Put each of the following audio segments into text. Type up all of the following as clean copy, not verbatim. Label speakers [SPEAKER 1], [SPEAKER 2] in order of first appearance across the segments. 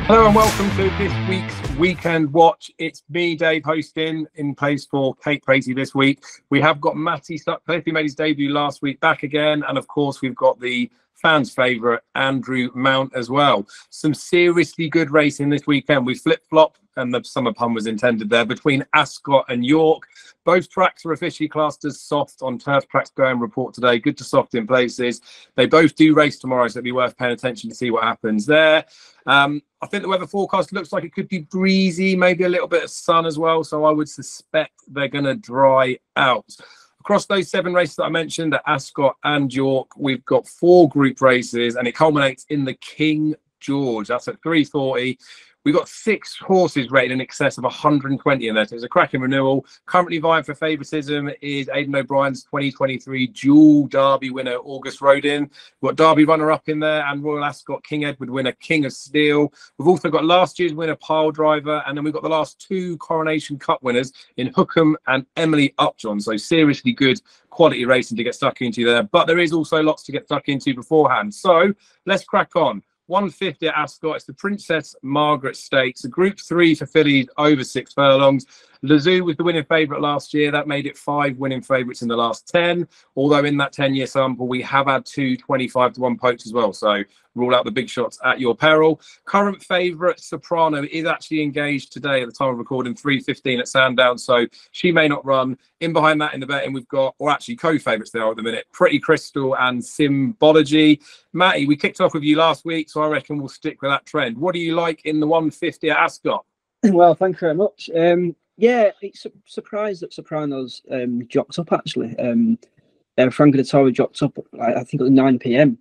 [SPEAKER 1] Hello and welcome to this week's Weekend Watch. It's me, Dave, hosting in place for Kate Crazy this week. We have got Matty Sutcliffe, who made his debut last week, back again. And of course, we've got the fans' favourite, Andrew Mount, as well. Some seriously good racing this weekend. We flip-flop, and the summer pun was intended there, between Ascot and York. Both tracks are officially classed as soft on turf tracks going report today. Good to soft in places. They both do race tomorrow, so it'll be worth paying attention to see what happens there. I think the weather forecast looks like it could be breezy, maybe a little bit of sun as well. So I would suspect they're going to dry out. Across those 7 races that I mentioned at Ascot and York, we've got 4 group races, and it culminates in the King George. That's at 3:40. We've got 6 horses rated in excess of 120 in there. So it's a cracking renewal. Currently vying for favouritism is Aidan O'Brien's 2023 dual Derby winner, August Rodin. We've got Derby runner-up in there and Royal Ascot King Edward winner, King of Steel. We've also got last year's winner, Pile Driver. And then we've got the last 2 Coronation Cup winners in Hukum and Emily Upjohn. So seriously good quality racing to get stuck into there. But there is also lots to get stuck into beforehand. So let's crack on. 150 at Ascot. It's the Princess Margaret Stakes, a Group 3 for fillies over 6 furlongs. Lazoo was the winning favourite last year. That made it 5 winning favourites in the last 10. Although in that 10-year sample, we have had 2 25-1 pokes as well. So rule out the big shots at your peril. Current favourite, Soprano, is actually engaged today at the time of recording, 3:15 at Sandown. So she may not run. In behind that in the betting, we've got, or actually co-favourites there at the minute, Pretty Crystal and Symbology. Matty, we kicked off with you last week, so I reckon we'll stick with that trend. What do you like in the 150 at Ascot?
[SPEAKER 2] Well, thank you very much. Yeah, it's a surprise that Sopranos jocked up, actually. Franca Dettori jocked up, I think it was 9 p.m.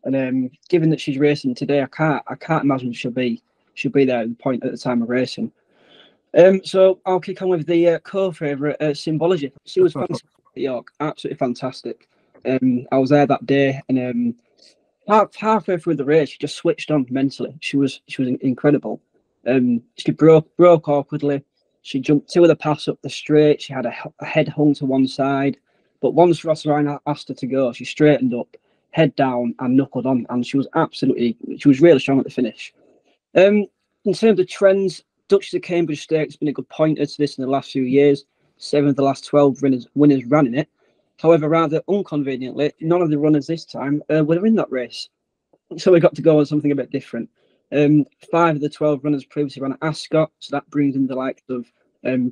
[SPEAKER 2] And given that she's racing today, I can't imagine she'll be there at the point at the time of racing. So I'll kick on with the co-favourite, Symbology. She was fantastic at York, absolutely fantastic. I was there that day, and halfway through the race, she just switched on mentally. She was incredible. She broke awkwardly. She jumped 2 of the pass up the straight. She had a head hung to one side, but once Ross Ryan asked her to go, she straightened up, head down, and knuckled on. And she was really strong at the finish. In terms of trends, Duchess of Cambridge Stakes has been a good pointer to this in the last few years. 7 of the last 12 winners ran in it. However, rather inconveniently, none of the runners this time were in that race. So we got to go on something a bit different. 5 of the 12 runners previously ran at Ascot, so that brings in the likes of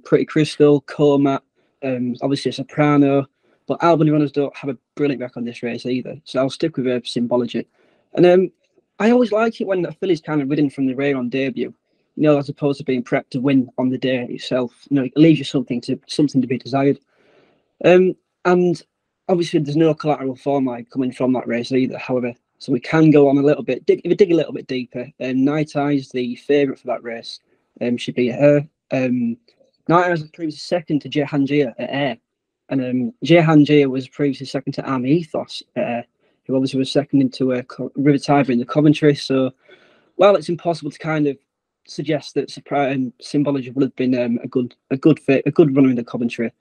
[SPEAKER 2] Pretty Crystal, Comat, obviously a Soprano, but Albany runners don't have a brilliant record on this race either, so I'll stick with Symbology. And I always like it when the filly's kind of ridden from the rear on debut, as opposed to being prepped to win on the day itself. It leaves you something to be desired. And obviously there's no collateral form like coming from that race either, however. So we can go on a little bit, if we dig a little bit deeper. Night Eye's the favourite for that race. She beat her. Night Eye was previously second to Checkandchallenge at Ayr. And Checkandchallenge was previously second to Army Ethos at Ayr, who obviously was second into River Tiber in the Coventry. So while it's impossible to kind of suggest that Symbology would have been a good runner in the Coventry,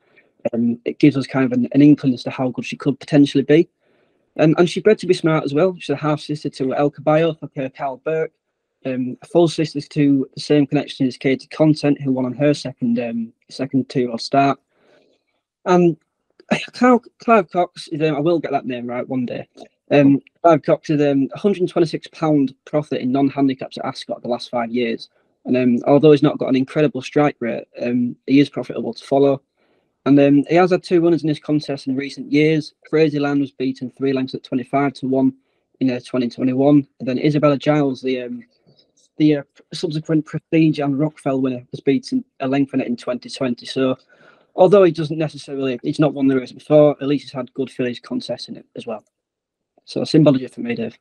[SPEAKER 2] it gives us kind of an inkling as to how good she could potentially be. And she's bred to be smart as well. She's a half sister to El Caballo, for Carl Burke. A full sister to the same connection as Katie Content, who won on her second 2-year-old start. And Clive Cox, I will get that name right one day. Clive Cox is £126 profit in non-handicaps at Ascot the last 5 years. And although he's not got an incredible strike rate, he is profitable to follow. And he has had 2 runners in this contest in recent years. Crazy Land was beaten 3 lengths at 25-1 in 2021. And then Isabella Giles, the subsequent Prestige and Rockfell winner, was beaten a length in it in 2020. So although he's not won the race before, at least he's had good fillies contests in it as well. So Symbology for me, Dave.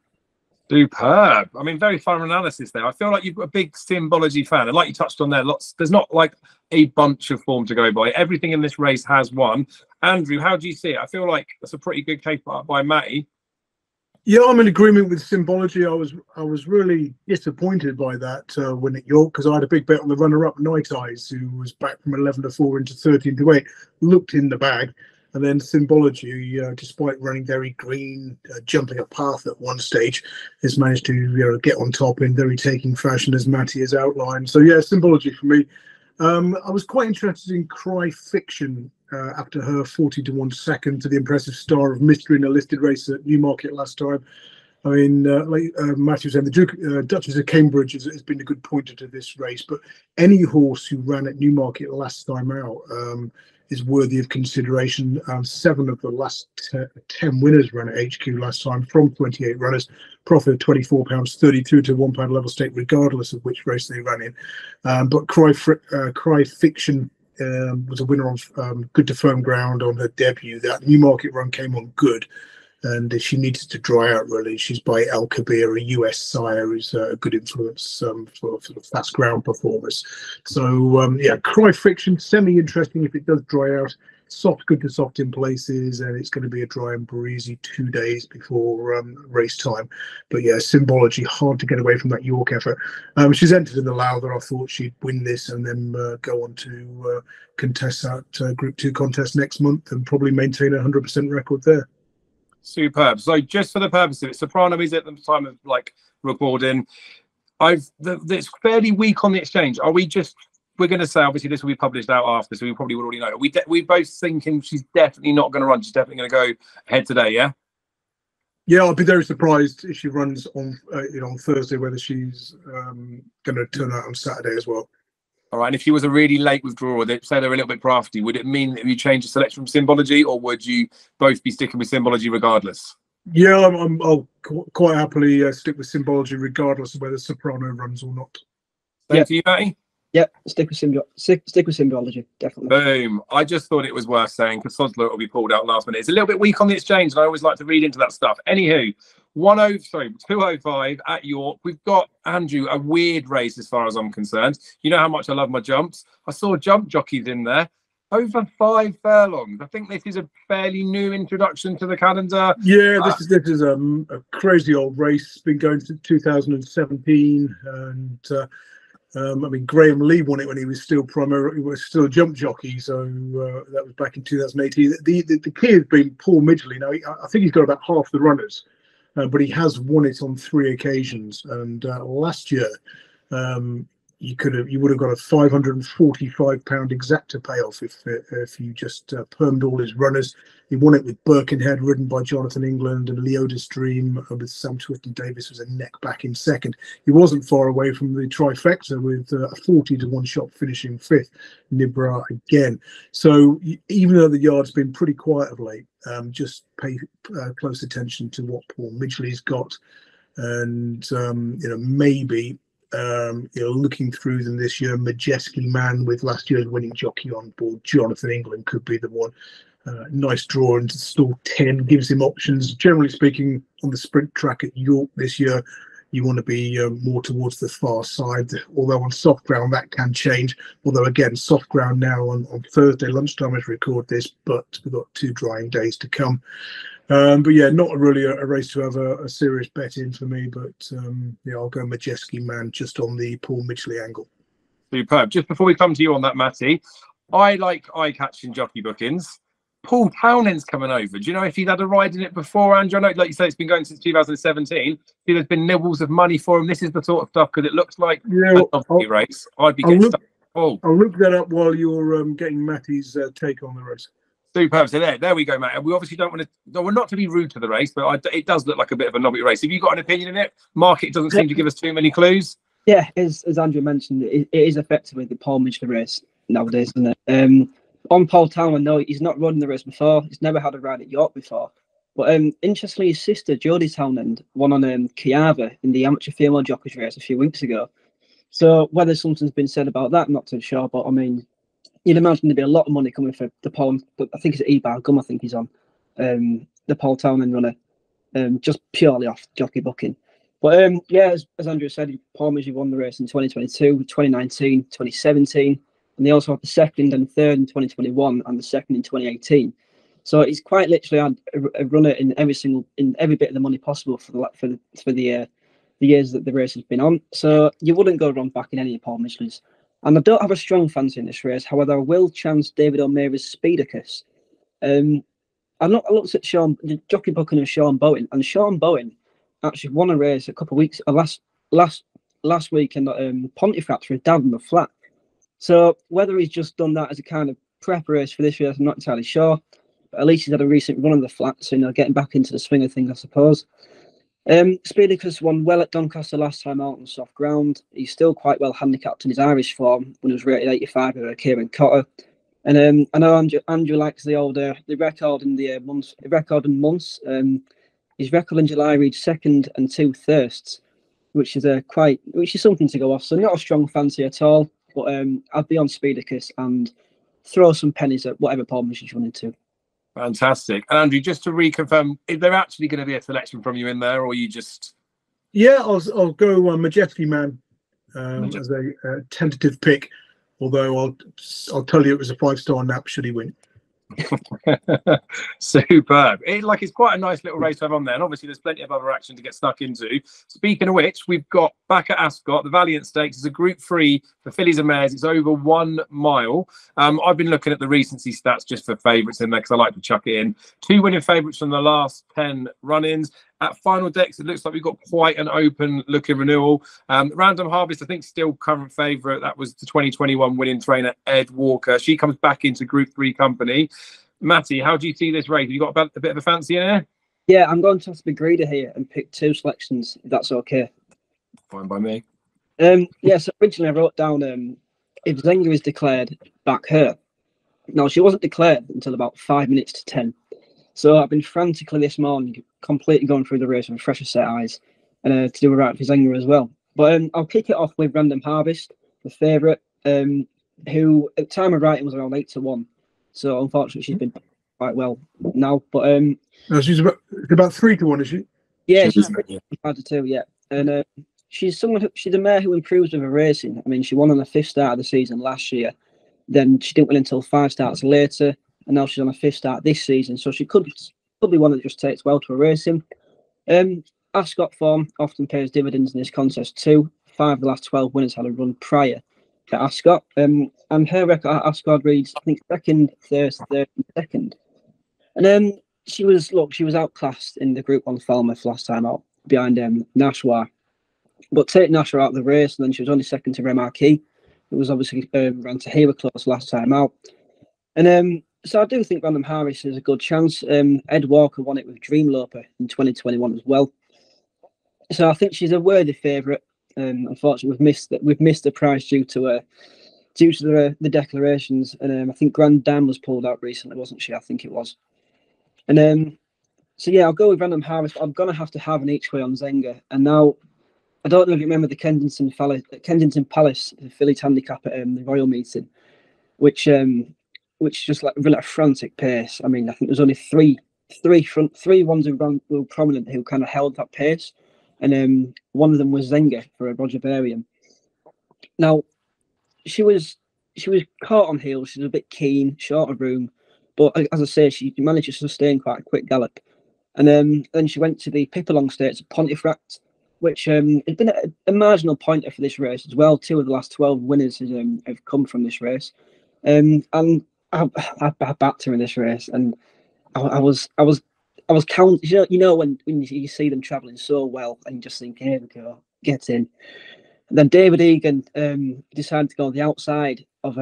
[SPEAKER 1] Superb. I mean, very fun analysis there. I feel like you've got a big Symbology fan, and like you touched on there, there's not like a bunch of form to go by. Everything in this race has won. Andrew, how do you see it? I feel like that's a pretty good case by Matty.
[SPEAKER 3] Yeah, I'm in agreement with Symbology. I was really disappointed by that win at York, because I had a big bet on the runner-up, Night Eyes, who was back from 11-4 into 13-8, looked in the bag. And then Symbology, despite running very green, jumping a path at one stage, has managed to get on top in very taking fashion, as Matty has outlined. So yeah, Symbology for me. I was quite interested in Cry Fiction after her 40-1 second to the impressive Star of Mystery in a listed race at Newmarket last time. I mean, like Matthew was saying, the Duchess of Cambridge has been a good pointer to this race, but any horse who ran at Newmarket last time out is worthy of consideration. 7 of the last 10 winners ran at HQ last time from 28 runners, profit of £24.32 to £1 level stake, regardless of which race they ran in. But Cry Fiction was a winner on good to firm ground on her debut. That Newmarket run came on good, and she needed to dry out really. She's by El Kabir, a US sire, who's a good influence for sort of fast ground performers. So yeah, Cry Fiction, semi-interesting if it does dry out. Soft, good to soft in places, and it's going to be a dry and breezy 2 days before race time. But yeah, Symbology, hard to get away from that York effort. She's entered in the Lowther. I thought she'd win this and then go on to contest that Group 2 contest next month and probably maintain a 100% record there.
[SPEAKER 1] Superb. So just for the purpose of it, Soprano is at the time of like recording. It's fairly weak on the exchange. Are we just? We're going to say obviously this will be published out after, so we probably would already know. We both thinking she's definitely not going to run. She's definitely going to go ahead today. Yeah.
[SPEAKER 3] Yeah, I'll be very surprised if she runs on on Thursday. Whether she's going to turn out on Saturday as well.
[SPEAKER 1] All right. And if she was a really late withdrawal, they say they're a little bit crafty, would it mean that you change the selection from Symbology, or would you both be sticking with Symbology regardless?
[SPEAKER 3] Yeah, I'll quite happily stick with Symbology regardless of whether Soprano runs or not.
[SPEAKER 1] Same for you, Matty?
[SPEAKER 2] Yeah, stick with Symbology, definitely.
[SPEAKER 1] Boom. I just thought it was worth saying because Sosler will be pulled out last minute. It's a little bit weak on the exchange, and I always like to read into that stuff. Anywho, 205 at York. We've got, Andrew, a weird race as far as I'm concerned. You know how much I love my jumps. I saw jump jockeys in there. Over 5 furlongs. I think this is a fairly new introduction to the calendar.
[SPEAKER 3] Yeah, this is a crazy old race. It's been going since 2017, and I mean, Graham Lee won it when he was still a jump jockey, so that was back in 2018. The key has been Paul Midgley. Now, I think he's got about half the runners, but he has won it on 3 occasions. And last year, you would have got a £545 exacta payoff if you just permed all his runners. He won it with Birkenhead, ridden by Jonathan England, and Leoda's Dream with Sam Twiston Davis was a neck back in second. He wasn't far away from the trifecta with a 40-1 shot finishing 5th, Nibra again. So even though the yard's been pretty quiet of late, just pay close attention to what Paul Midgley's got, and maybe. Looking through them this year, Majeski Man with last year's winning jockey on board, Jonathan England, could be the one. Nice draw into stall 10, gives him options. Generally speaking, on the sprint track at York this year, you want to be more towards the far side, although on soft ground that can change. Although again, soft ground now on Thursday lunchtime as we record this, but we've got 2 drying days to come. But yeah, not really a race to have a serious bet in for me. But yeah, I'll go Majeski Man just on the Paul Midgley angle.
[SPEAKER 1] Superb. Just before we come to you on that, Matty, I like eye-catching jockey bookings. Paul Townend's coming over. Do you know if he'd had a ride in it before, Andrew? I know, like you say, it's been going since 2017. See, there's been nibbles of money for him. This is the sort of stuff because it looks like a race. I'd be getting stuck. Oh, I'll
[SPEAKER 3] look that up while you're getting Matty's take on the race.
[SPEAKER 1] Superb. So there we go, Matt. We obviously don't want to. We're not to be rude to the race, but it does look like a bit of a knobby race. Have you got an opinion in it? Market doesn't seem to give us too many clues.
[SPEAKER 2] Yeah, as Andrew mentioned, it is effectively the Paul Midgley race nowadays, isn't it? On Paul Townend, no, he's not run the race before. He's never had a ride at York before. But interestingly, his sister, Jodie Townend, won on Chiava in the amateur female jockeys race a few weeks ago. So whether something's been said about that, I'm not too sure. But I mean, you'd imagine there'd be a lot of money coming for the Paul. But I think it's Abarama. I think he's on the Paul Townend runner, just purely off jockey booking. But yeah, as Andrew said, Paul Midgley won the race in 2022, 2019, 2017. And they also had the 2nd and 3rd in 2021 and the 2nd in 2018. So he's quite literally had a runner in every bit of the money possible for the years that the race has been on. So you wouldn't go wrong back in any of Paul Midgley's. And I don't have a strong fancy in this race. However, I will chance David O'Meara's Speedacus. I looked at the jockey booking of Sean Bowen, and Sean Bowen actually won a race a couple of weeks last week in Pontefract for his dad in the flat. So whether he's just done that as a kind of prep race for this race, I'm not entirely sure. But at least he's had a recent run on the flat, so getting back into the swing of things, I suppose. Speedacus won well at Doncaster last time out on soft ground. He's still quite well handicapped in his Irish form when he was rated 85 with Kieran Cotter. And I know Andrew likes the record in the months. His record in July reached second and 2/3, which is something to go off. So not a strong fancy at all, but I'd be on Speedacus and throw some pennies at whatever Paul she's running to.
[SPEAKER 1] Fantastic. And Andrew, just to reconfirm, is there actually going to be a selection from you in there, or you just?
[SPEAKER 3] Yeah, I'll go Majeski Man as a tentative pick. Although I'll tell you it was a 5-star nap should he win.
[SPEAKER 1] Superb. It's quite a nice little race to have on there, and obviously there's plenty of other action to get stuck into. Speaking of which, we've got back at Ascot the Valiant Stakes. It's a Group 3 for fillies and mares. It's over 1 mile. I've been looking at the recency stats just for favourites in there because I like to chuck it in. 2 winning favourites from the last 10 run-ins. At Final Decks, it looks like we've got quite an open-looking renewal. Random Harvest, I think, still current favourite. That was the 2021 winning trainer, Ed Walker. She comes back into Group 3 company. Matty, how do you see this race? Have you got a bit of a fancy in here?
[SPEAKER 2] Yeah, I'm going to have to be greedy here and pick 2 selections, if that's okay.
[SPEAKER 1] Fine by me.
[SPEAKER 2] So originally I wrote down if Zenga is declared, back her. Now, she wasn't declared until about 5 minutes to 10. So I've been frantically this morning, completely going through the race with a fresher set of eyes, and to do a right for Zenga as well. But I'll kick it off with Random Harvest, the favourite, who at the time of writing was around 8-1. So unfortunately, she's been quite well now. But
[SPEAKER 3] no, she's about 3-1, is she?
[SPEAKER 2] Yeah, she's 5-2. Yeah, and she's a mare who improves with her racing. I mean, she won on the 5th start of the season last year. Then she didn't win until 5 starts later. And now she's on a 5th start this season, so she could be one that just takes well to her racing. Ascot form often pays dividends in this contest too. 5 of the last 12 winners had a run prior to Ascot, and her record at Ascot reads, I think, 2nd, 3rd, 3rd, and 2nd. And she was outclassed in the Group 1 Falmouth last time out behind Nashwa, but take Nashwa out of the race, and then she was only 2nd to Remarquee. It was obviously ran to Hero close last time out, and so I do think Random Harris is a good chance. Ed Walker won it with Dreamloper in 2021 as well. So I think she's a worthy favourite. Unfortunately, we've missed the price due to the declarations. And I think Grand Dam was pulled out recently, wasn't she? I think it was. And so yeah, I'll go with Random Harris. I'm gonna have to have an each way on Zenga. And now I don't know if you remember the Kensington Palace, the Phillies handicap at the Royal meeting, which just really a frantic pace. I mean, I think there's only three ones who were prominent who kind of held that pace, and one of them was Zenga for a Roger Varian. Now, she was caught on heels. She was a bit keen, short of room, but as I say, she managed to sustain quite a quick gallop. And then she went to the Pippalong Stakes at Pontefract, which has been a marginal pointer for this race as well. 2 of the last 12 winners have come from this race, and I backed her in this race, and I was counting. You know when you see them travelling so well, and you just think, here we go, get in. And then David Egan decided to go on the outside of I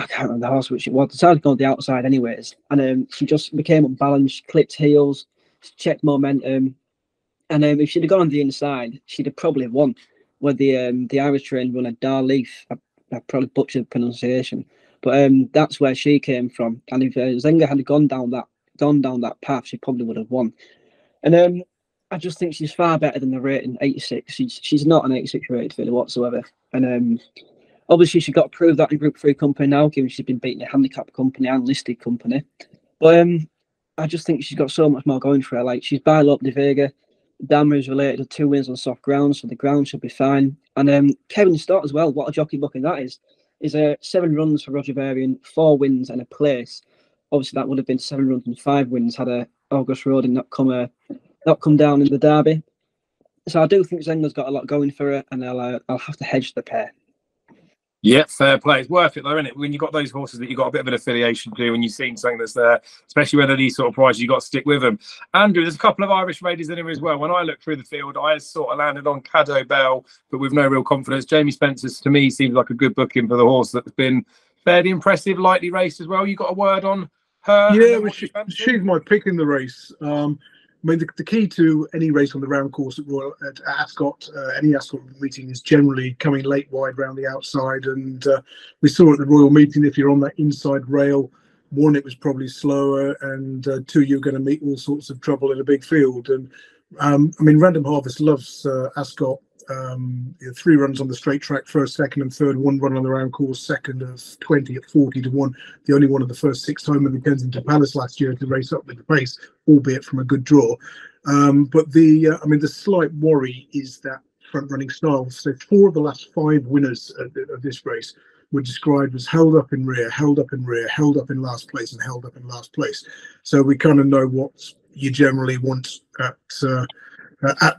[SPEAKER 2] can't remember the horse which it was. Decided to go on the outside anyways, and she just became unbalanced, clipped heels, checked momentum, and if she'd have gone on the inside, she'd have probably won. Where the Irish train runner Darleaf, I probably butchered the pronunciation. But that's where she came from, and if Zenga had gone down that path, she probably would have won. And I just think she's far better than the rating 86. She's not an 86 rated filly whatsoever. And obviously she got to prove that in Group 3 company now, given she's been beating a handicap company and listed company. But I just think she's got so much more going for her. Like, she's by Lope de Vega. Dammer is related to 2 wins on soft ground, so the ground should be fine. And Kevin Stott as well. What a jockey booking that is 7 runs for Roger Varian, 4 wins and a place. Obviously, that would have been 7 runs and 5 wins had August Rodin not come down in the derby. So I do think Zenga's got a lot going for her, and I'll have to hedge the pair.
[SPEAKER 1] Yeah, fair play. It's worth it though, isn't it? When you've got those horses that you've got a bit of an affiliation to, and you've seen something that's there, especially when they're these sort of prices, you've got to stick with them. Andrew, there's a couple of Irish raiders in here as well. When I look through the field, I sort of landed on Cadeau, Belle, but with no real confidence. Jamie Spencer's, to me, seems like a good booking for the horse that's been fairly impressive, lightly raced as well. You got a word on her?
[SPEAKER 3] Yeah, well, she's my pick in the race. I mean, the key to any race on the round course at Ascot, any Ascot meeting, is generally coming late wide round the outside. And we saw at the Royal Meeting, if you're on that inside rail, one, it was probably slower, and two, you're going to meet all sorts of trouble in a big field. And I mean, Random Harvest loves Ascot. 3 runs on the straight track, first, second, and third. 1 run on the round course, second of 20 at 40 to 1. The only one of the first 6 home in the Kensington Palace last year to race up with the pace, albeit from a good draw. But I mean, the slight worry is that front running style. So 4 of the last 5 winners of this race were described as held up in rear, held up in rear, held up in last place, and held up in last place. So we kind of know what you generally want at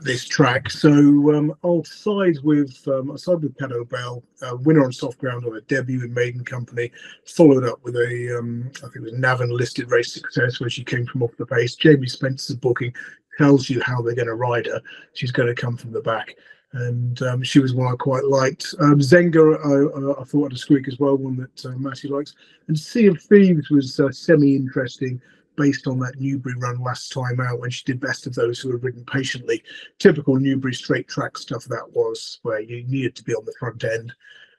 [SPEAKER 3] this track. So I'll side with Cadeau, Belle, winner on soft ground on a debut in maiden company, followed up with a I think it was Navan listed race success where she came from off the pace. Jamie Spencer's booking tells you how they're going to ride her. She's going to come from the back, and she was one I quite liked. Zenga, I thought had a squeak as well, one that Matty likes. And Sea of Thieves was semi-interesting, based on that Newbury run last time out when she did best of those who had ridden patiently. Typical Newbury straight track stuff that was, where you needed to be on the front end.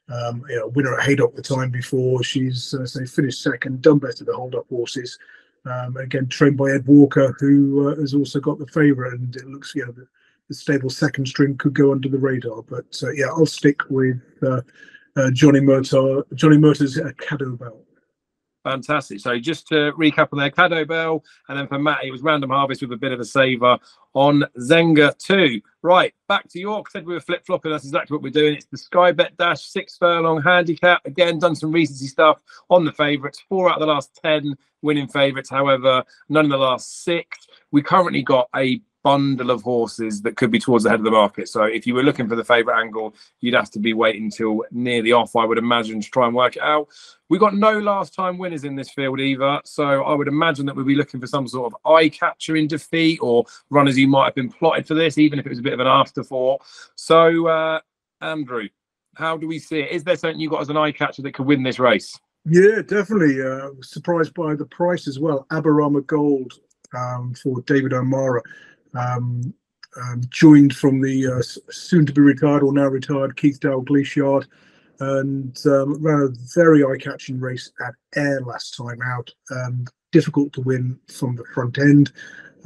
[SPEAKER 3] Winner at Haydock the time before. She's finished second, done better to hold up horses. Again, trained by Ed Walker, who has also got the favourite, and it looks, the stable second string could go under the radar. But I'll stick with Johnny Murtaugh's Cadeau Belle.
[SPEAKER 1] Fantastic. So just to recap on there, Cadeau, Belle, and then for Matty, it was Random Harvest with a bit of a saver on Zenga 2. Right, back to York. Said we were flip-flopping. That's exactly what we're doing. It's the Sky Bet Dash 6 furlong handicap. Again, done some recency stuff on the favourites. 4 out of the last 10 winning favourites. However, none in the last 6. We currently got a bundle of horses that could be towards the head of the market. So if you were looking for the favourite angle, you'd have to be waiting till near the off, I would imagine, to try and work it out. We got no last time winners in this field either, so I would imagine that we'd be looking for some sort of eye catcher in defeat, or runners who might have been plotted for this, even if it was a bit of an afterthought. So Andrew, how do we see it? Is there something you got as an eye catcher that could win this race?
[SPEAKER 3] Yeah, definitely. Surprised by the price as well. Abarama Gold for David O'Mara. Joined from the soon-to-be retired or now retired Keith Dalglish yard, and ran a very eye-catching race at Ayr last time out. Difficult to win from the front end,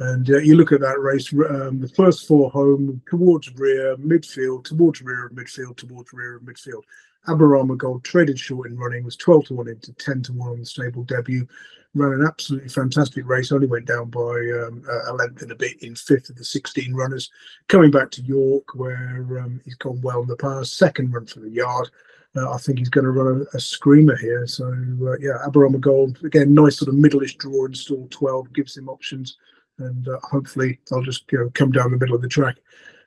[SPEAKER 3] and you look at that race, the first 4 home, towards rear, midfield, towards rear of midfield, towards rear of midfield. Aberama Gold traded short in running, was 12 to 1 into 10 to 1 on the stable debut. Ran an absolutely fantastic race, only went down by a length and a bit in 5th of the 16 runners. Coming back to York, where he's gone well in the past, second run for the yard. I think he's going to run a screamer here. So, Aberama Gold, again, nice sort of middle-ish draw in stall 12, gives him options. And hopefully they'll just come down the middle of the track,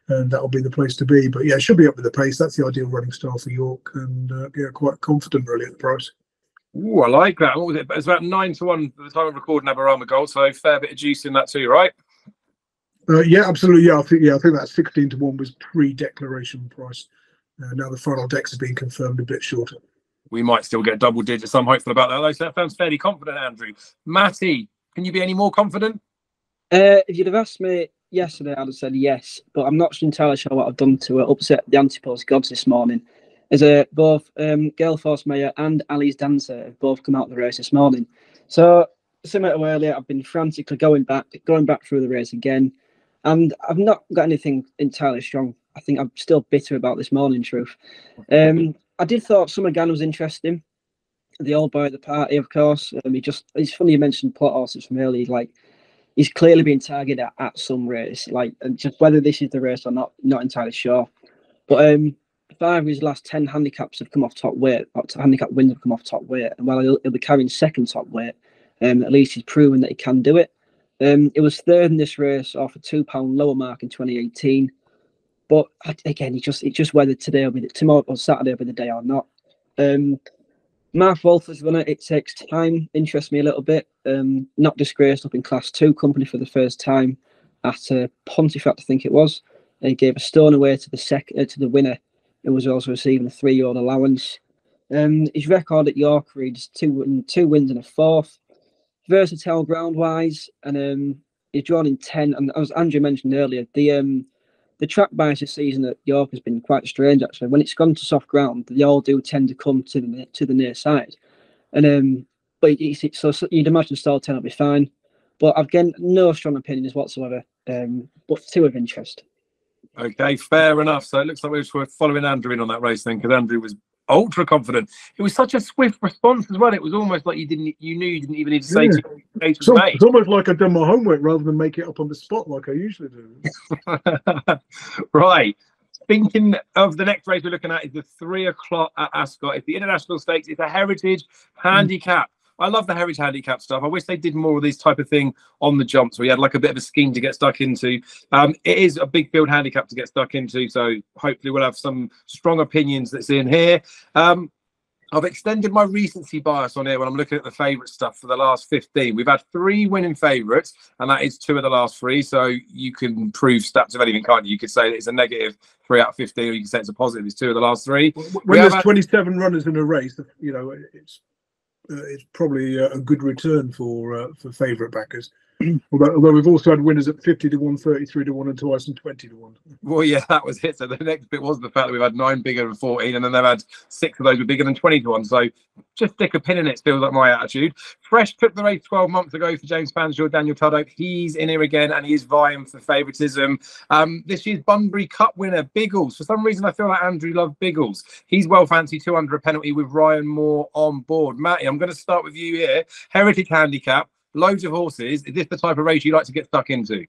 [SPEAKER 3] and that'll be the place to be. But yeah, it should be up with the pace. That's the ideal running style for York, and quite confident really at the price.
[SPEAKER 1] Ooh, I like that. What was it? It's about 9 to 1 at the time of recording Aberama Gold, so a fair bit of juice in that too, right?
[SPEAKER 3] Yeah, absolutely. Yeah, I think that 16 to 1 was pre-declaration price. Now the final decks have been confirmed a bit shorter.
[SPEAKER 1] We might still get double digits. I'm hopeful about that, though. So that sounds fairly confident, Andrew. Matty, can you be any more confident?
[SPEAKER 2] If you'd have asked me yesterday, I'd have said yes, but I'm not entirely sure what I've done to upset the Antipos gods this morning. As both Gail Force Mayer and Ali's Dancer have both come out of the race this morning. So similar to earlier, I've been frantically going back through the race again, and I've not got anything entirely strong. I think I'm still bitter about this morning, truth. I did thought Summgerhand was interesting. The old boy at the party, of course. It's funny you mentioned plot horses from earlier. Like, he's clearly been targeted at some race. Like, and just whether this is the race or not entirely sure. But 5 of his last 10 handicaps have come off top weight. Handicap wins have come off top weight, and while he'll be carrying second top weight, at least he's proven that he can do it. It was third in this race off a £2 lower mark in 2018. But again, it just whether today will be tomorrow or Saturday will be the day or not. Mark Walters runner, It Takes Time, interests me a little bit. Not disgraced up in Class 2 company for the first time at Pontefract, I think it was. He gave a stone away to the winner, who was also receiving a 3-year-old allowance. His record at York reads two wins and a fourth. Versatile ground-wise, and he's drawn in 10. And as Andrew mentioned earlier, the track bias this season at York has been quite strange, actually. When it's gone to soft ground, they all do tend to come to the near side. And but so you'd imagine stall 10 will be fine. But again, no strong opinions whatsoever. But 2 of interest.
[SPEAKER 1] Okay, fair enough. So it looks like we're following Andrew in on that race then, because Andrew was ultra confident. It was such a swift response as well. It was almost like you knew you didn't even need to say
[SPEAKER 3] it's almost like I've done my homework rather than make it up on the spot like I usually do.
[SPEAKER 1] Right. Thinking of the next race we're looking at is the 3 o'clock at Ascot. It's the International Stakes. It's a heritage handicap. I love the heritage handicap stuff. I wish they did more of this type of thing on the jumps where you had like a bit of a scheme to get stuck into. It is a big field handicap to get stuck into, so hopefully we'll have some strong opinions that's in here. I've extended my recency bias on here when I'm looking at the favourite stuff for the last 15. We've had 3 winning favourites, and that is 2 of the last 3. So you can prove stats of anything, can't you? You could say that it's a negative 3 out of 15, or you can say it's a positive. It's 2 of the last 3.
[SPEAKER 3] When there's 27 runners in a race, you know, it's probably a good return for favourite backers. Although we've also had winners at 50 to 1, 33 to 1, and twice and 20 to 1.
[SPEAKER 1] Well, yeah, that was it. So the next bit was the fact that we've had 9 bigger than 14, and then they've had 6 of those were bigger than 20 to 1. So just stick a pin in it, feels like my attitude. Fresh took the race 12 months ago for James Fanshawe, Daniel Tudhope. He's in here again, and he is vying for favouritism. This year's Bunbury Cup winner, Biggles. For some reason, I feel like Andrew loved Biggles. He's well fancied 2 under a penalty with Ryan Moore on board. Matty, I'm going to start with you here. Heritage handicap. Loads of horses. Is this the type of race you like to get stuck into?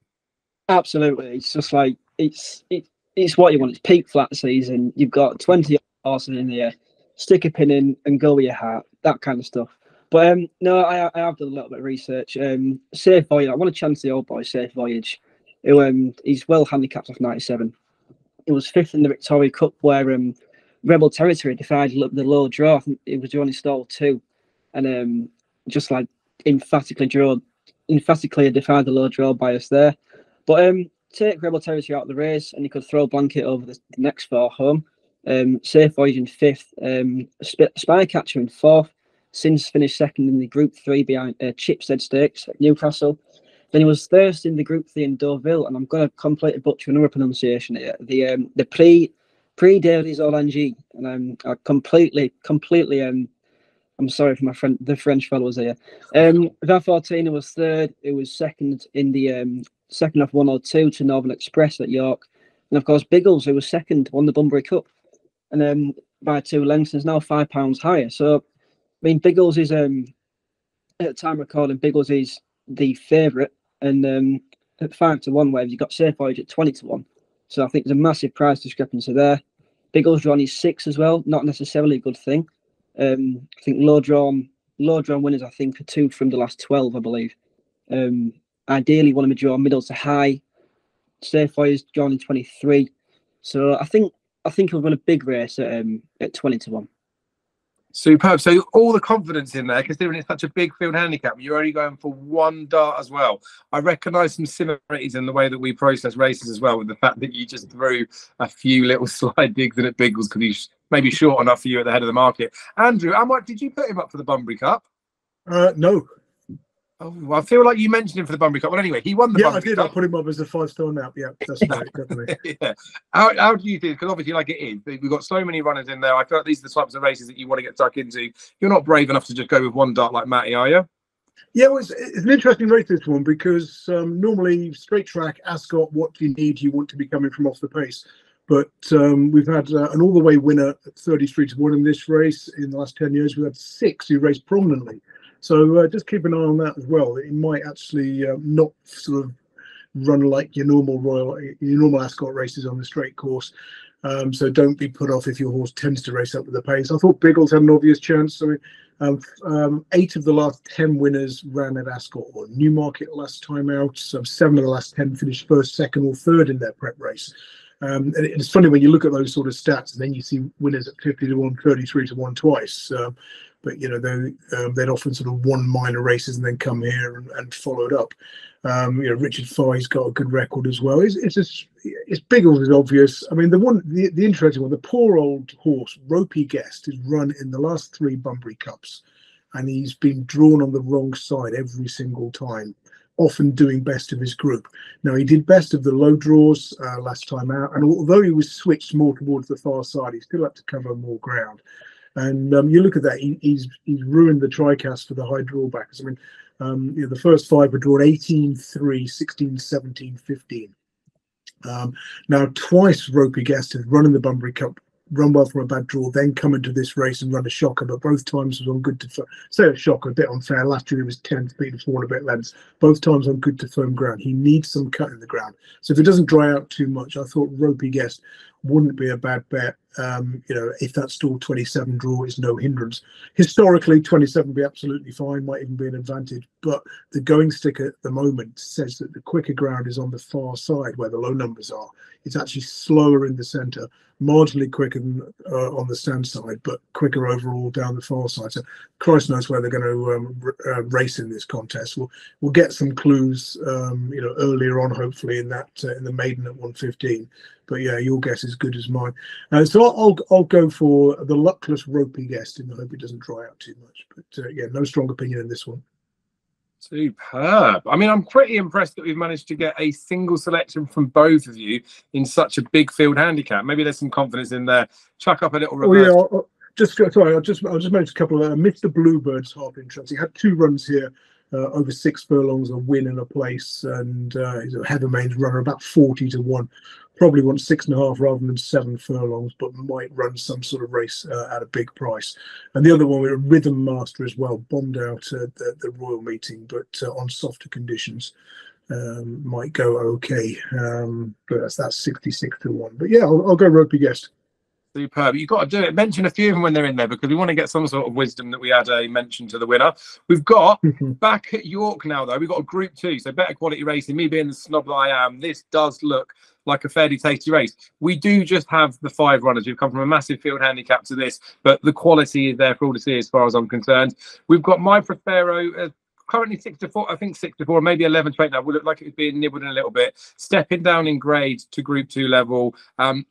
[SPEAKER 2] Absolutely. It's just like it's what you want. It's peak flat season. You've got 20 horses in here. Stick a pin in and go with your heart. That kind of stuff. But no, I have done a little bit of research. Safe Voyage. I want to chance the old boy, Safe Voyage. Who he's well handicapped off 97. It was 5th in the Victoria Cup where Rebel Territory defied the low draw. I think it was the only stall 2, and just like emphatically defied the low draw bias there. But take Rebel Territory out of the race, and you could throw blanket over the next 4 home. Safe Voyage in 5th, Spycatcher in 4th. Since finished 2nd in the Group 3 behind Chipstead Stakes at Newcastle. Then he was 1st in the Group 3 in Deauville, and I'm going to completely butcher another pronunciation here. The Prix des Orangis, and I completely I'm sorry for the French fellows here. Vafortina was 3rd. It was 2nd in the second off 102 to Northern Express at York. And of course, Biggles, who was 2nd, won the Bunbury Cup. And by 2 lengths, is now £5 higher. So, I mean, Biggles is, at the time of recording, Biggles is the favourite. And at 5 to 1, where you've got Safe Voyage at 20 to 1. So I think there's a massive price discrepancy there. Biggles drawn is 6 as well, not necessarily a good thing. I think low drawn winners, I think, are 2 from the last 12, I believe. Ideally, want to be drawn middle to high. Safe Voyage drawn in 23. So I think he'll run a big race at 20 to 1.
[SPEAKER 1] Superb. So all the confidence in there, considering it's such a big field handicap, you're only going for 1 dart as well. I recognise some similarities in the way that we process races as well, with the fact that you just threw a few little slide digs in at Biggles because he's maybe short enough for you at the head of the market. Andrew, how much did you put him up for the Bunbury Cup?
[SPEAKER 3] No.
[SPEAKER 1] Oh, I feel like you mentioned him for the Bunbury Cup. Well, anyway, he won the Bunbury
[SPEAKER 3] Cup. I put him up as a 5-star now. Yeah, that's right, definitely.
[SPEAKER 1] Yeah. How do you think? Because obviously, like it is, we've got so many runners in there. I feel like these are the types of races that you want to get stuck into. You're not brave enough to just go with 1 dart like Matty, are you?
[SPEAKER 3] Yeah, well, it's an interesting race, this one, because normally straight track, Ascot, what you need, you want to be coming from off the pace. But we've had an all-the-way winner at 33 to 1 in this race. In the last 10 years, we've had 6 who raced prominently. So just keep an eye on that as well. It might actually not sort of run like your normal Ascot races on the straight course. So don't be put off if your horse tends to race up with the pace. I thought Biggles had an obvious chance. So 8 of the last 10 winners ran at Ascot or Newmarket last time out. So 7 of the last 10 finished 1st, 2nd, or 3rd in their prep race. And it's funny when you look at those sort of stats, and then you see winners at 50 to 1, 33 to 1 twice. But you know, they'd often sort of won minor races and then come here and followed up. You know, Richard Fye's got a good record as well. It's Biggles is obvious. I mean, the interesting one, the poor old horse Ropey Guest is run in the last 3 Bunbury Cups, and he's been drawn on the wrong side every single time, often doing best of his group. Now, he did best of the low draws last time out, and although he was switched more towards the far side, he still had to cover more ground. And you look at that, he's ruined the TriCast for the high drawbacks. I mean, you know, the first 5 were drawn 18, 3, 16, 17, 15. Now, twice Ropey Guest has run in the Bunbury Cup, run well from a bad draw, then come into this race and run a shocker, but both times was on good to say a shocker, a bit unfair. Last year he was 10th, beaten 4 and a bit lengths. Both times on good to firm ground. He needs some cut in the ground. So if it doesn't dry out too much, I thought Ropey Guest wouldn't be a bad bet. You know, if that stall 27 draw is no hindrance. Historically, 27 would be absolutely fine, might even be an advantage. But the going stick at the moment says that the quicker ground is on the far side where the low numbers are. It's actually slower in the centre, marginally quicker than on the stand side, but quicker overall down the far side. So Christ knows where they're going to race in this contest. We'll get some clues, you know, earlier on, hopefully in that in the maiden at 1:15. But yeah, your guess is good as mine. So I'll go for the luckless Ropey Guest in the hope it doesn't dry out too much. But yeah, no strong opinion in this one.
[SPEAKER 1] Superb. I mean, I'm pretty impressed that we've managed to get a single selection from both of you in such a big field handicap. Maybe there's some confidence in there. Chuck up a little reverse.
[SPEAKER 3] Oh, yeah, I'll just mention a couple of Mr. Bluebird's half interest. He had 2 runs here, over 6 furlongs, a win and a place, and he's a Heathermain's runner, about 40 to 1. Probably wants 6.5 rather than 7 furlongs, but might run some sort of race at a big price. And the other one, with a Rhythm Master as well, bombed out at the Royal Meeting, but on softer conditions, might go okay. But that's 66 to 1. But yeah, I'll go Ropey Guest.
[SPEAKER 1] Superb. You've got to do it. Mention a few of them when they're in there, because we want to get some sort of wisdom that we had a mention to the winner. We've got back at York now, though. We've got a Group 2, so better quality racing. Me being the snob that I am, this does look like a fairly tasty race. We do just have the 5 runners. We've come from a massive field handicap to this, but the quality is there for all to see as far as I'm concerned. We've got my Prospero, currently 6 to 4, I think 6 to 4, maybe 11 to 8 now. Would look like it was being nibbled in a little bit. Stepping down in grade to Group 2 level.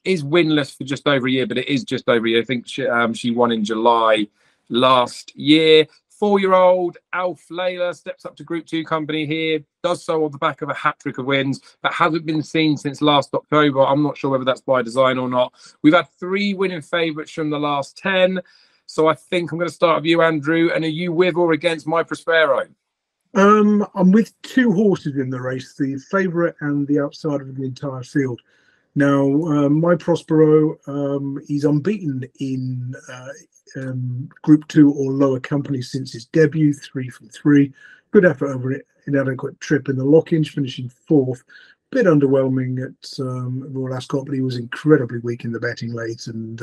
[SPEAKER 1] Is winless for just over a year, but it is just over a year. I think she won in July last year. 4-year-old Alf Layla steps up to Group 2 company here. Does so on the back of a hat-trick of wins, but hasn't been seen since last October. I'm not sure whether that's by design or not. We've had 3 winning favourites from the last 10. So I think I'm going to start with you, Andrew. And are you with or against my Prospero?
[SPEAKER 3] I'm with 2 horses in the race, the favourite and the outsider of the entire field. Now, my Prospero, he's unbeaten in Group 2 or lower company since his debut, 3 from 3. Good effort over an inadequate trip in the Lock-Inch, finishing 4th. Bit underwhelming at Royal Ascot, but he was incredibly weak in the betting late, and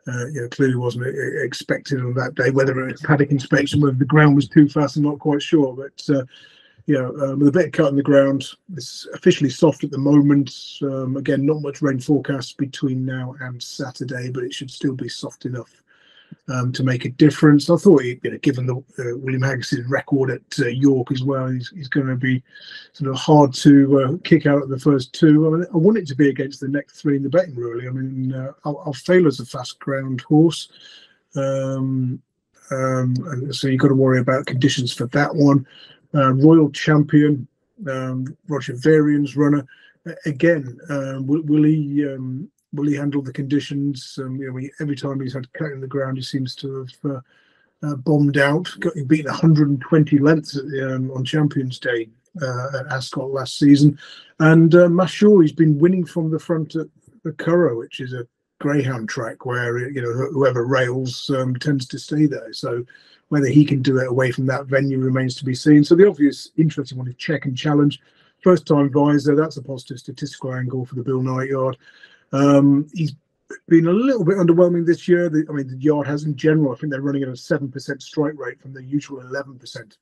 [SPEAKER 3] you know, clearly wasn't expected on that day. Whether it was paddock inspection, whether the ground was too fast, I'm not quite sure. But you know, with a bit of cut in the ground, it's officially soft at the moment. Again, not much rain forecast between now and Saturday, but it should still be soft enough to make a difference. I thought, you know, given the William Haggis's record at York as well, he's going to be sort of hard to kick out of the first 2. I mean, I want it to be against the next 3 in the betting, really. I mean, Alfela's a fast ground horse, and so you've got to worry about conditions for that one. Royal Champion, Roger Varian's runner. Again, will he handle the conditions? You know, every time he's had cut in the ground, he seems to have bombed out. He beat 120 lengths on Champions Day at Ascot last season. And Mashore, he's been winning from the front at the Currow, which is a greyhound track where, you know, whoever rails tends to stay there. So whether he can do it away from that venue remains to be seen. So the obvious interesting one is Checkandchallenge. First time visor, that's a positive statistical angle for the Bill Knight yard. He's been a little bit underwhelming this year. I mean, the yard has in general, I think they're running at a 7% strike rate from the usual 11%.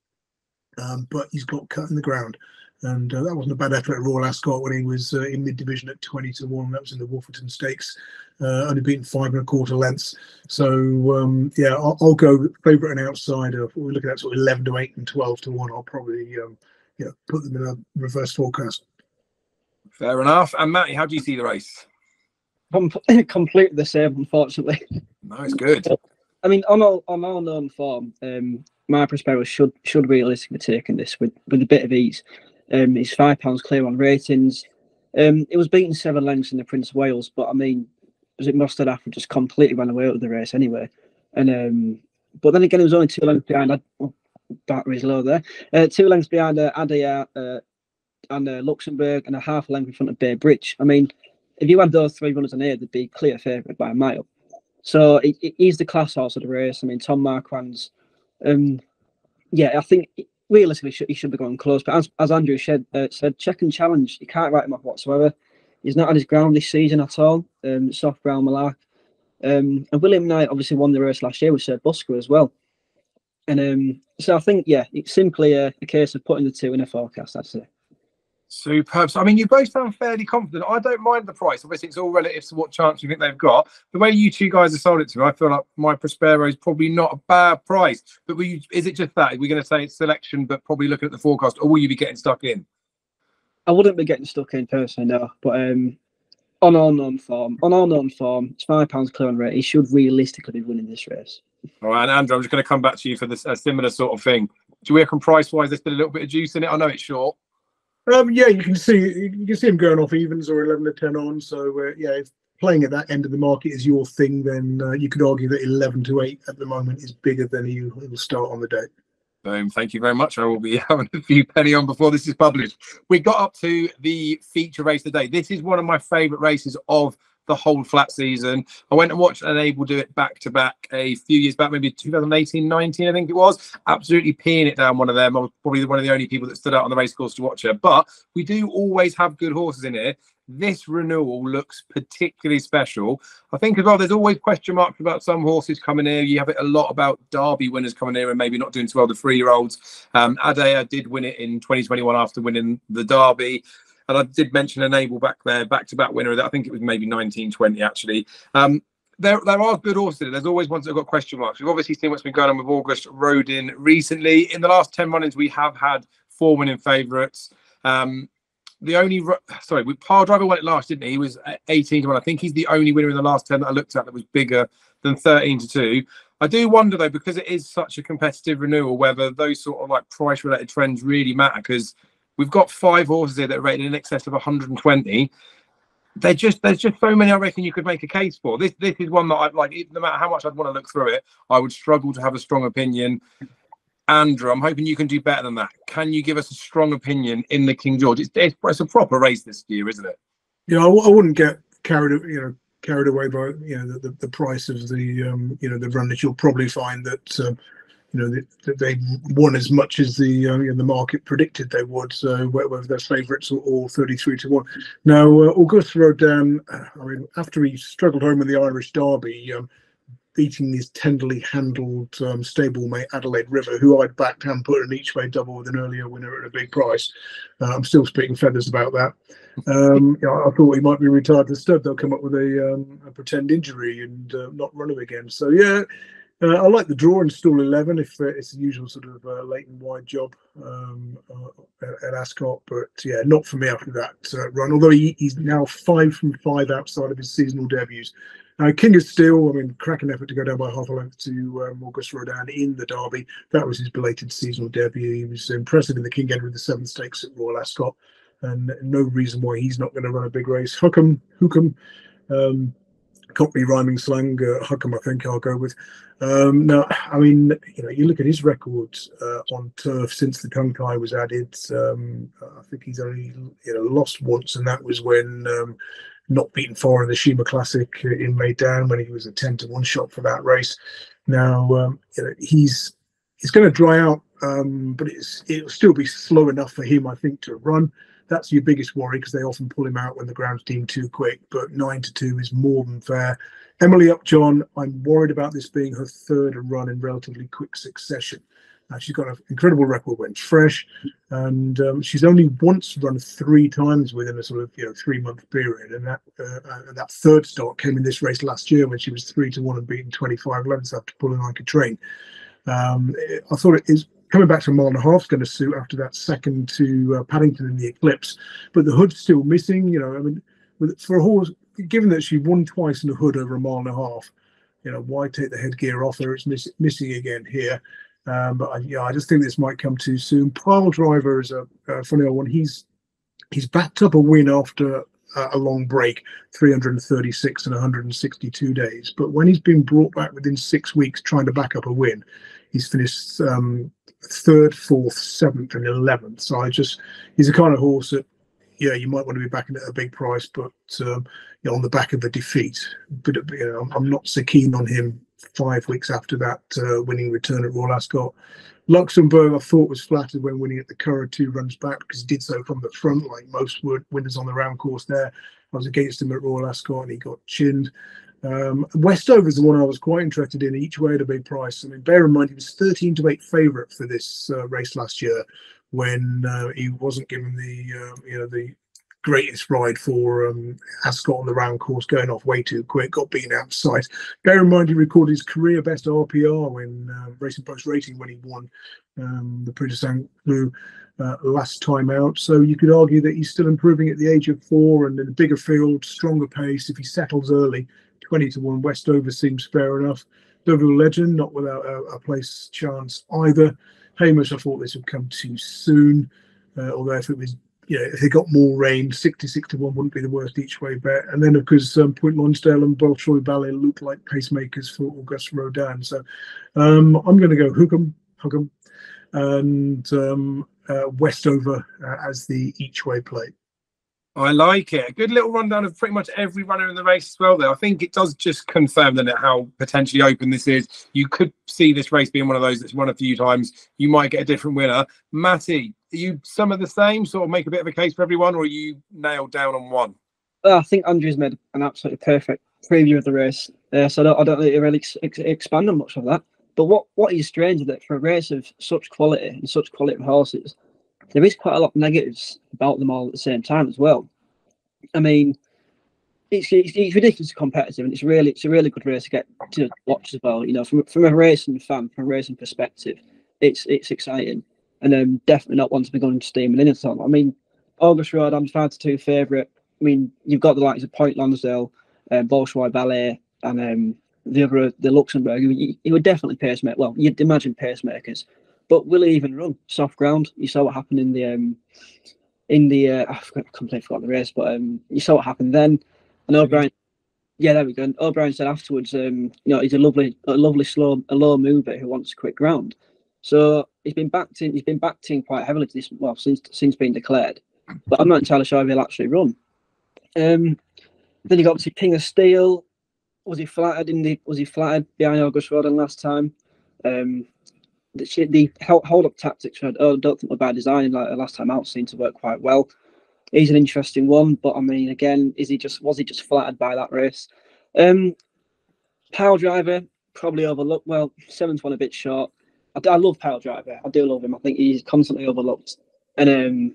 [SPEAKER 3] But he's got cut in the ground. And that wasn't a bad effort at Royal Ascot when he was in mid-division at 20-1. That was in the Wolferton Stakes, only beaten 5 1/4 lengths. So yeah, I'll go favourite and outsider. We're looking at sort of 11-8 and 12-1. I'll probably put them in a reverse forecast.
[SPEAKER 1] Fair enough. And Matty, how do you see the race?
[SPEAKER 2] Completely the same, unfortunately.
[SPEAKER 1] No, it's good.
[SPEAKER 2] I mean, on all known form, my Prospero should realistically be taking this with a bit of ease. He's £5 clear on ratings. It was beaten 7 lengths in the Prince of Wales, but I mean, was it Mustard After just completely ran away with the race anyway? And but then again, it was only 2 lengths behind. Battery's low there. 2 lengths behind Adia and Luxembourg, and a half length in front of Bay Bridge. I mean, if you had those 3 runners on here, they'd be clear favourite by a mile. So he's the class horse of the race. I mean, Tom Marquand's, yeah, I think realistically he should be going close. But as Andrew said, Checkandchallenge, you can't write him off whatsoever. He's not had his ground this season at all. Soft ground Malark. And William Knight obviously won the race last year with Sir Busker as well. And so I think, yeah, it's simply a case of putting the 2 in a forecast, I'd say.
[SPEAKER 1] Superb. So, I mean, you both sound fairly confident. I don't mind the price. Obviously, it's all relative to what chance you think they've got. The way you 2 guys have sold it to me, I feel like my Prospero is probably not a bad price. But is it just that? Are we going to say it's selection, but probably looking at the forecast, or will you be getting stuck in?
[SPEAKER 2] I wouldn't be getting stuck in personally, no. But on all known form, it's £5 clear on rate. He should realistically be winning this race.
[SPEAKER 1] All right, and Andrew, I'm just going to come back to you for this similar sort of thing. Do you reckon price-wise there's still a little bit of juice in it? I know it's short.
[SPEAKER 3] Yeah, you can see him going off evens or 11-10 on. So yeah, if playing at that end of the market is your thing, then you could argue that 11-8 at the moment is bigger than he will start on the day.
[SPEAKER 1] Boom. Thank you very much. I will be having a few penny on before this is published. We got up to the feature race today. This is one of my favourite races of the whole flat season. I went and watched Enable do it back to back a few years back, maybe 2018-19, I think it was. Absolutely peeing it down, one of them. I was probably one of the only people that stood out on the race course to watch her. But we do always have good horses in here. This renewal looks particularly special. I think as well, there's always question marks about some horses coming here. You have it a lot about Derby winners coming here and maybe not doing so well, the 3-year-olds. Adea did win it in 2021 after winning the Derby. And I did mention Enable back there, back-to-back winner. I think it was maybe 1920, actually. There are good horses in it. There's always ones that have got question marks. We've obviously seen what's been going on with August Rodin recently. In the last 10 run-ins, we have had 4 winning favourites. Pile Driver won it last, didn't he? He was 18-1. I think he's the only winner in the last 10 that I looked at that was bigger than 13-2. I do wonder, though, because it is such a competitive renewal, whether those sort of like price-related trends really matter, because we've got 5 horses here that are rated in excess of 120. There's just so many I reckon you could make a case for. This is one that I'd like, no matter how much I'd want to look through it, I would struggle to have a strong opinion. Andrew, I'm hoping you can do better than that. Can you give us a strong opinion in the King George? It's a proper race this year, isn't it?
[SPEAKER 3] Yeah, I wouldn't get carried away by the price of the the run. That you'll probably find that that they won as much as the market predicted they would. So whether they're favourites or 33-1. Now Auguste Rodin, I mean, after he struggled home in the Irish Derby, beating his tenderly handled stablemate Adelaide River, who I'd backed and put an each way double with an earlier winner at a big price. I'm still speaking feathers about that. I thought he might be retired to stud. They'll come up with a pretend injury and not run him again. So yeah. I like the draw in stall 11 if it's the usual sort of late and wide job at Ascot, but yeah, not for me after that run. Although he's now 5 from 5 outside of his seasonal debuts. King of Steel, I mean, cracking effort to go down by half a length to Auguste Rodin in the Derby. That was his belated seasonal debut. He was impressive in the King Edward the 7th Stakes at Royal Ascot, and no reason why he's not going to run a big race. Hukum. Cockney rhyming slang, Hukum, I think I'll go with. Now, I mean, you look at his records on turf since the tongue tie was added. I think he's only lost once, and that was when not beaten far in the Shima Classic in Maidan when he was a 10-1 shot for that race. Now, he's going to dry out, but it'll still be slow enough for him, I think, to run. That's your biggest worry because they often pull him out when the ground's deemed too quick, but 9-2 is more than fair. Emily Upjohn, I'm worried about this being her 3rd run in relatively quick succession. She's got an incredible record when fresh, and she's only once run 3 times within a sort of 3-month period, and that third start came in this race last year when she was 3-1 and beaten 25 lengths after pulling like a train. I thought it is coming back to a mile and a half is going to suit after that second to Paddington in the Eclipse, but the hood's still missing. I mean, for a horse, given that she won twice in the hood over a mile and a half, why take the headgear off her? It's missing again here. But I just think this might come too soon. Pile Driver is a funny old one. He's backed up a win after a long break, 336 and 162 days. But when he's been brought back within 6 weeks trying to back up a win, he's finished 3rd, 4th, 7th, and 11th. So he's the kind of horse that, you might want to be backing at a big price, but on the back of a defeat. But I'm not so keen on him 5 weeks after that winning return at Royal Ascot. Luxembourg, I thought, was flattered when winning at the Curragh 2 runs back, because he did so from the front, like most winners on the round course there. I was against him at Royal Ascot and he got chinned. Westover is the one I was quite interested in, each way at a big price. I mean, bear in mind, he was 13-8 favourite for this race last year, when he wasn't given the greatest ride for Ascot on the round course, going off way too quick, got beaten out of sight. Bear in mind, he recorded his career best RPR when Racing Post Rating when he won the Prix de Saint-Cloud last time out. So you could argue that he's still improving at the age of 4, and in a bigger field, stronger pace. If he settles early, 20-1 Westover seems fair enough. Deauville Legend, not without a place chance either. Hamish, I thought this would come too soon, although if it was, if they got more rain, 60-1 wouldn't be the worst each way bet. And then, of course, Point Lonsdale and Bolshoi Ballet look like pacemakers for Auguste Rodin. So I'm going to go Hukum, and Westover as the each way play.
[SPEAKER 1] I like it. A good little rundown of pretty much every runner in the race as well, though. I think it does just confirm then how potentially open this is. You could see this race being one of those that's run a few times. You might get a different winner. Matty, are you some of the same, sort of make a bit of a case for everyone, or are you nailed down on one?
[SPEAKER 2] I think Andrew's made an absolutely perfect preview of the race, so I don't really expand on much of that. But what is strange is that for a race of such quality and such quality of horses, there is quite a lot of negatives about them all at the same time as well. I mean, it's ridiculously competitive, and it's a really good race to get to watch as well. From a racing fan, from a racing perspective, it's exciting, and definitely not one to be going steaming in at all. I mean, Auguste Rodin, 5-2 favourite. I mean, you've got the likes of Point Lonsdale, Bolshoi Ballet, and the Luxembourg. He would definitely pacemaker. Well, you'd imagine pacemakers. But will he even run soft ground? You saw what happened in the I completely forgot the race, but you saw what happened then. And O'Brien, there we go. And O'Brien said afterwards, he's a lovely low mover who wants quick ground. So he's been backed in quite heavily to this, since being declared. But I'm not entirely sure if he'll actually run. Then you got to King of Steel. Was he flattered behind Auguste Rodin last time? The hold-up tactics, I don't think were by design. Like last time out, seemed to work quite well. He's an interesting one, but I mean, again, was he just flattered by that race? Pile Driver probably overlooked. Well, 7th one a bit short. I love Pile Driver. I do love him. I think he's constantly overlooked, and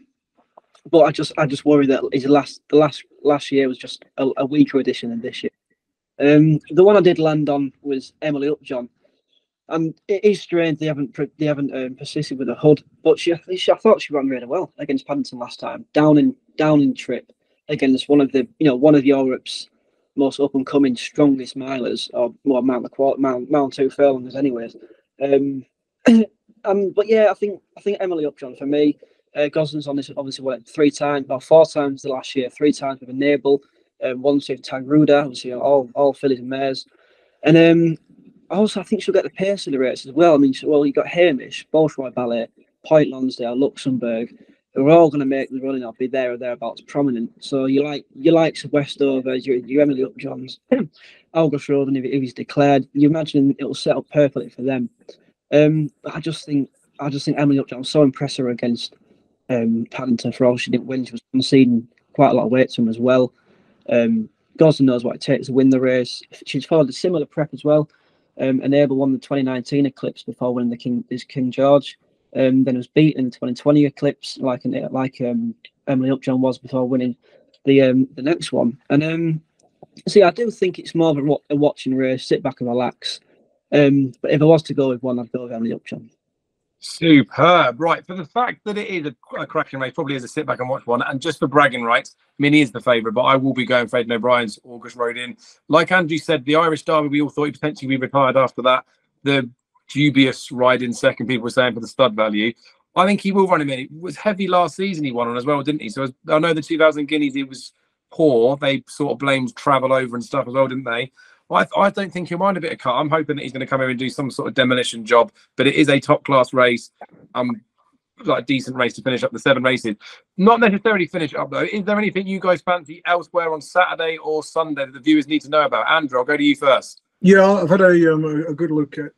[SPEAKER 2] but I just worry that the last year was just a weaker edition than this year. The one I did land on was Emily Upjohn. And it is strange they haven't persisted with the hood, but I thought she ran really well against Paddington last time. Down in trip against one of Europe's most up and coming strongest milers, or more Mount 2 furlongs, anyways. But yeah, I think Emily Upjohn for me. Goslin's on this obviously 4 times the last year, 3 times with a Nabel, once with Tagruda, obviously all fillies and mares, and also, I think she'll get the pace of the race as well. I mean, you got Hamish, Bolshoi Ballet, Point Lonsdale, Luxembourg, who are all going to make the running up, be there or thereabouts prominent. So you like Westover, your Emily Upjohns, Auguste Rodin, if he's declared, you imagine it'll set up perfectly for them. But I just think Emily Upjohn so impressed her against Paddington. For all she didn't win, she was conceding quite a lot of weight to him as well. Goslin knows what it takes to win the race. She's followed a similar prep as well. Enable won the 2019 Eclipse before winning the King George. Then was beaten in the 2020 Eclipse, like Emily Upjohn was before winning the next one. And see, I do think it's more of a watching race, sit back and relax. But if I was to go with one, I'd go with Emily Upjohn.
[SPEAKER 1] Superb. Right, for the fact that it is a cracking race, probably is a sit back and watch one. And just for bragging rights, Minnie is the favourite, but I will be going for Aidan O'Brien's August Road in. Like Andrew said, the Irish Derby, we all thought he'd potentially be retired after that. The dubious ride in second, people were saying, for the stud value. I think he will run him in. It was heavy last season he won on as well, didn't he? So I know the 2000 Guineas, it was poor. They sort of blamed travel over and stuff as well, didn't they? I don't think he'll mind a bit of cut. I'm hoping that he's going to come here and do some sort of demolition job, but it is a top class race. Like a decent race to finish up the 7 races. Not necessarily finish up though. Is there anything you guys fancy elsewhere on Saturday or Sunday that the viewers need to know about? Andrew, I'll go to you first.
[SPEAKER 3] Yeah, I've had a good look at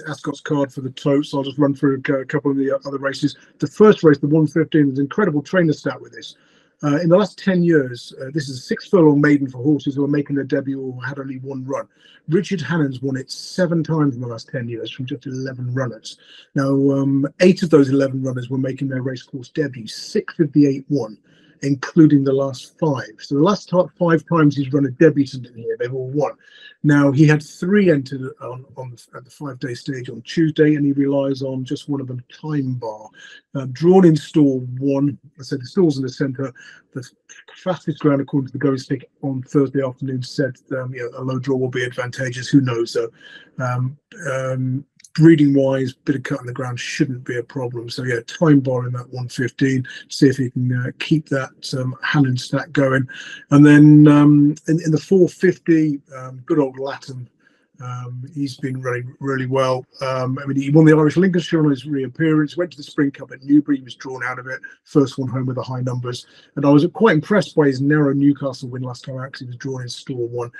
[SPEAKER 3] Ascot's card for the totes. I'll just run through a couple of the other races. The first race, the 115, there's an incredible trainer stat with this. In the last 10 years, this is a 6 furlong maiden for horses who are making their debut or had only one run. Richard Hannon's won it 7 times in the last 10 years from just 11 runners. Now, 8 of those 11 runners were making their racecourse debut. 6 of the 8 won, including the last 5. So the last 5 times he's run a debutant in here, they've all won. Now, he had 3 entered at the 5-day stage on Tuesday, and he relies on just one of them, Time Bar. Drawn in stall 1. I said the stall's in the centre. The fastest ground, according to the going stick on Thursday afternoon, said a low draw will be advantageous. Who knows, though? Breeding wise, bit of cut in the ground shouldn't be a problem. So yeah, Time Bar in that 115. See if he can keep that Hannon stack going. And then in the 450, good old Latin. He's been running really well. I mean, he won the Irish Lincolnshire on his reappearance, went to the Spring Cup at Newbury, he was drawn out of it, first one home with the high numbers. And I was quite impressed by his narrow Newcastle win last time. Actually, he was drawn in stall 1,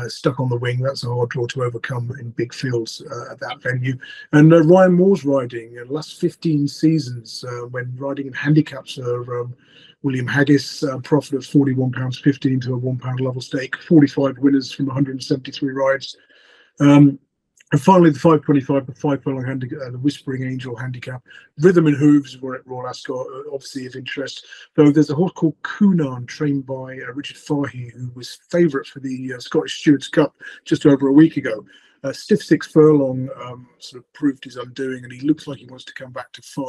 [SPEAKER 3] stuck on the wing. That's a hard draw to overcome in big fields at that venue. And Ryan Moore's riding the last 15 seasons when riding in handicaps William Haggis, profit of £41.15 to a £1 level stake, 45 winners from 173 rides. And finally, the 525, the 5 furlong handicap, the Whispering Angel handicap. Rhythm and Hooves were at Royal Ascot, obviously of interest. Though there's a horse called Coonan, trained by Richard Fahey, who was favourite for the Scottish Stewards Cup just over a week ago. Stiff 6 furlong sort of proved his undoing, and he looks like he wants to come back to 5.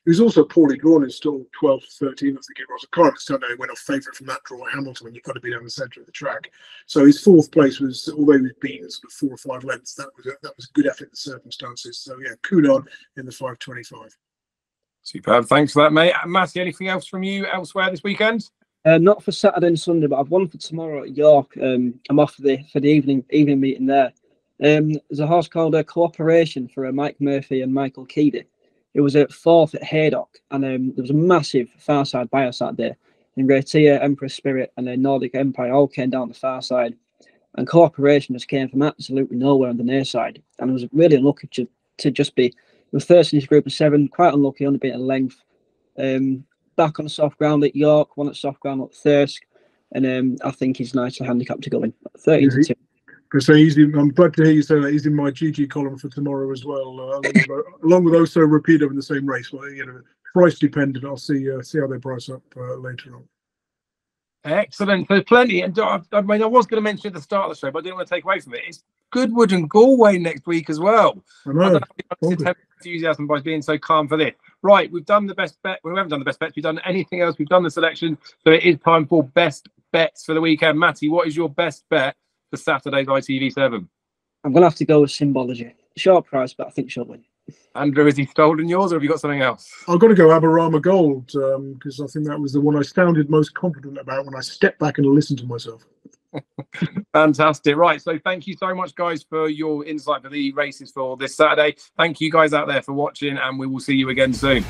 [SPEAKER 3] He was also poorly drawn in stall 12 to 13, I think it was. I can't understand how he went off favourite from that draw at Hamilton when you've got to be down the centre of the track. So his 4th place was, although he was beaten sort of 4 or 5 lengths, that was a good effort in the circumstances. So yeah, Coonan in the 525.
[SPEAKER 2] Superb.
[SPEAKER 1] Thanks for that, mate. Matty, anything else from you elsewhere this weekend?
[SPEAKER 2] Not for Saturday and Sunday, but I've one for tomorrow at York. I'm off for the evening meeting there. There's a horse called Cooperation for Mike Murphy and Michael Keedy. It was at 4th at Haydock, and there was a massive far side bias that day. And Rhaetia, Emperor Spirit, and Nordic Empire all came down the far side. And Cooperation just came from absolutely nowhere on the near side. And I was really unlucky to just be with first in his group of 7, quite unlucky, only being a length. Back on soft ground at York, one at soft ground at Thirsk, and I think he's nicely handicapped to go in. 13 to 2.
[SPEAKER 3] So I'm glad to hear you say that. He's in my GG column for tomorrow as well, along with also Rapido in the same race. Well, price dependent. I'll see how they price up later on.
[SPEAKER 1] Excellent. There's plenty. And I mean, I was going to mention at the start of the show, but I didn't want to take away from it. It's Goodwood and Galway next week as well. I don't know enthusiasm by being so calm for this. Right, we've done the best bet. We haven't done the best bets. We've done anything else. We've done the selection. So it is time for best bets for the weekend. Matty, what is your best bet for Saturday's ITV7?
[SPEAKER 2] I'm going to have to go with Symbology. Short price, but I think she'll win.
[SPEAKER 1] Andrew, has he stolen yours or have you got something else?
[SPEAKER 3] I've got to go Abarama Gold because I think that was the one I sounded most confident about when I stepped back and listened to myself.
[SPEAKER 1] Fantastic. Right. So thank you so much, guys, for your insight for the races for this Saturday. Thank you guys out there for watching, and we will see you again soon.